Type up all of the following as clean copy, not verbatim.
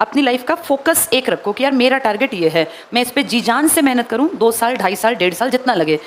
अपनी लाइफ का फोकस एक रखो कि यार मेरा टारगेट ये है, मैं इस पर जी जान से मेहनत करूँ, 2 साल 2.5 साल 1.5 साल जितना लगे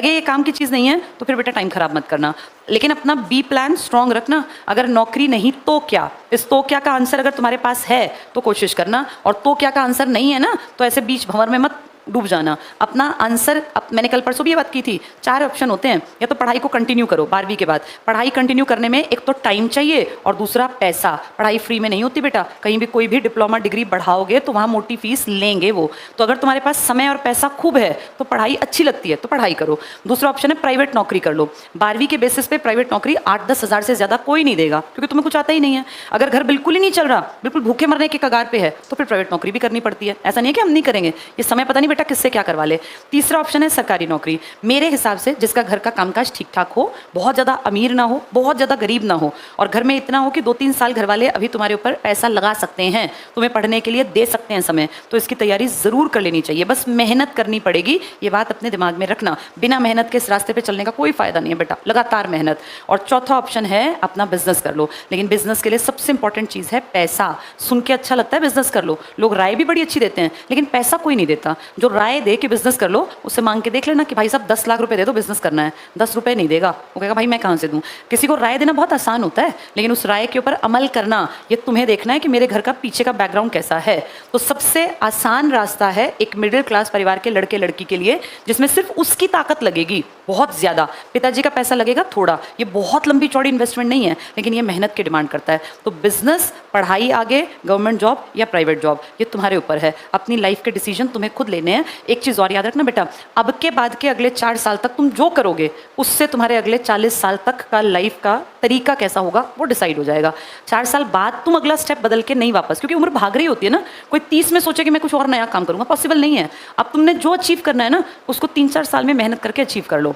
ये काम की चीज़ नहीं है तो फिर बेटा टाइम खराब मत करना। लेकिन अपना बी प्लान स्ट्रॉन्ग रखना। अगर नौकरी नहीं तो क्या, इस तो क्या का आंसर अगर तुम्हारे पास है तो कोशिश करना, और तो क्या का आंसर नहीं है ना तो ऐसे बीच भंवर में मत डूब जाना। अपना आंसर मैंने कल परसों भी ये बात की थी, 4 ऑप्शन होते हैं। या तो पढ़ाई को कंटिन्यू करो, 12वीं के बाद पढ़ाई कंटिन्यू करने में एक तो टाइम चाहिए और दूसरा पैसा। पढ़ाई फ्री में नहीं होती बेटा, कहीं भी कोई भी डिप्लोमा डिग्री बढ़ाओगे तो वहाँ मोटी फीस लेंगे वो। तो अगर तुम्हारे पास समय और पैसा खूब है तो पढ़ाई अच्छी लगती है तो पढ़ाई करो। दूसरा ऑप्शन है प्राइवेट नौकरी कर लो। 12वीं के बेसिस पे प्राइवेट नौकरी 8-10 हज़ार से ज़्यादा कोई नहीं देगा, क्योंकि तुम्हें कुछ आता ही नहीं है। अगर घर बिल्कुल ही नहीं चल रहा, बिल्कुल भूखे मरने के कगार पे है, तो फिर प्राइवेट नौकरी भी करनी पड़ती है। ऐसा नहीं है कि हम नहीं करेंगे, ये समय पता नहीं बेटा किससे क्या करवा ले। तीसरा ऑप्शन है सरकारी नौकरी। मेरे हिसाब से जिसका घर का कामकाज ठीक ठाक हो, बहुत ज़्यादा अमीर ना हो, बहुत ज़्यादा गरीब ना हो, और घर में इतना हो कि 2-3 साल घर वाले अभी तुम्हारे ऊपर पैसा लगा सकते हैं, तुम्हें पढ़ने के लिए दे सकते हैं समय, तो इसकी तैयारी ज़रूर कर लेनी चाहिए। बस मेहनत करनी पड़ेगी, ये बात अपने दिमाग में रखना। बिना मेहनत के इस रास्ते पे चलने का कोई फ़ायदा नहीं है बेटा, लगातार मेहनत। और चौथा ऑप्शन है अपना बिजनेस कर लो। लेकिन बिजनेस के लिए सबसे इंपॉर्टेंट चीज़ है पैसा। सुन के अच्छा लगता है बिजनेस कर लो, लोग राय भी बड़ी अच्छी देते हैं, लेकिन पैसा कोई नहीं देता। जो राय दे कि बिजनेस कर लो, उससे मांग के देख लेना कि भाई साहब 10 लाख रुपए दे दो, बिजनेस करना है। 10 रुपए नहीं देगा, वो कहेगा भाई मैं कहाँ से दूं। किसी को राय देना बहुत आसान होता है, लेकिन उस राय के ऊपर अमल करना, ये तुम्हें देखना है कि मेरे घर का पीछे का बैकग्राउंड कैसा है। तो सबसे आसान रास्ता है एक मिडिल क्लास परिवार के लड़के लड़की के लिए, जिसमें सिर्फ उसकी ताकत लगेगी बहुत ज़्यादा, पिताजी का पैसा लगेगा थोड़ा। ये बहुत लंबी चौड़ी इन्वेस्टमेंट नहीं है, लेकिन ये मेहनत की डिमांड करता है। तो बिजनेस, पढ़ाई आगे, गवर्नमेंट जॉब या प्राइवेट जॉब, ये तुम्हारे ऊपर है। अपनी लाइफ के डिसीजन तुम्हें खुद लेने हैं। एक चीज़ और याद रखना बेटा, अब के बाद के अगले 4 साल तक तुम जो करोगे उससे तुम्हारे अगले 40 साल तक का लाइफ का तरीका कैसा होगा वो डिसाइड हो जाएगा। 4 साल बाद तुम अगला स्टेप बदल के नहीं वापस, क्योंकि उम्र भाग रही होती है ना। कोई 30 में सोचे कि मैं कुछ और नया काम करूंगा, पॉसिबल नहीं है। अब तुमने जो अचीव करना है ना, उसको 3-4 साल में मेहनत करके अचीव कर लो।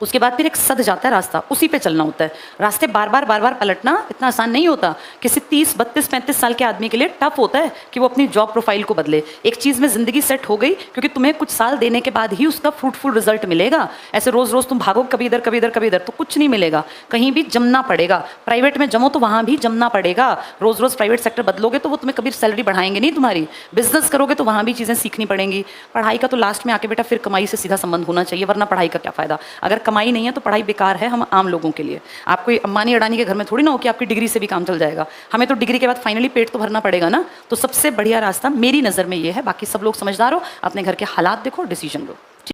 उसके बाद फिर एक सद जाता है रास्ता, उसी पे चलना होता है। रास्ते बार बार पलटना इतना आसान नहीं होता। किसी 30, 32, 35 साल के आदमी के लिए टफ होता है कि वो अपनी जॉब प्रोफाइल को बदले। एक चीज़ में ज़िंदगी सेट हो गई, क्योंकि तुम्हें कुछ साल देने के बाद ही उसका फ्रूटफुल रिजल्ट मिलेगा। ऐसे रोज़ रोज़ तुम भागो कभी इधर कभी इधर कभी इधर, तो कुछ नहीं मिलेगा। कहीं भी जमना पड़ेगा। प्राइवेट में जमो तो वहाँ भी जमना पड़ेगा। रोज़ रोज़ प्राइवेट सेक्टर बदलोगे तो वो तुम्हें कभी सैलरी बढ़ाएंगे नहीं तुम्हारी। बिजनेस करोगे तो वहाँ भी चीज़ें सीखनी पड़ेंगी। पढ़ाई का तो लास्ट में आके बेटा फिर कमाई से सीधा संबंध होना चाहिए, वरना पढ़ाई का क्या फ़ायदा। अगर कमाई नहीं है तो पढ़ाई बेकार है हम आम लोगों के लिए। आप कोई अंबानी अडानी के घर में थोड़ी ना हो कि आपकी डिग्री से भी काम चल जाएगा। हमें तो डिग्री के बाद फाइनली पेट तो भरना पड़ेगा ना। तो सबसे बढ़िया रास्ता मेरी नज़र में ये है। बाकी सब लोग समझदार हो, अपने घर के हालात देखो, डिसीजन लो।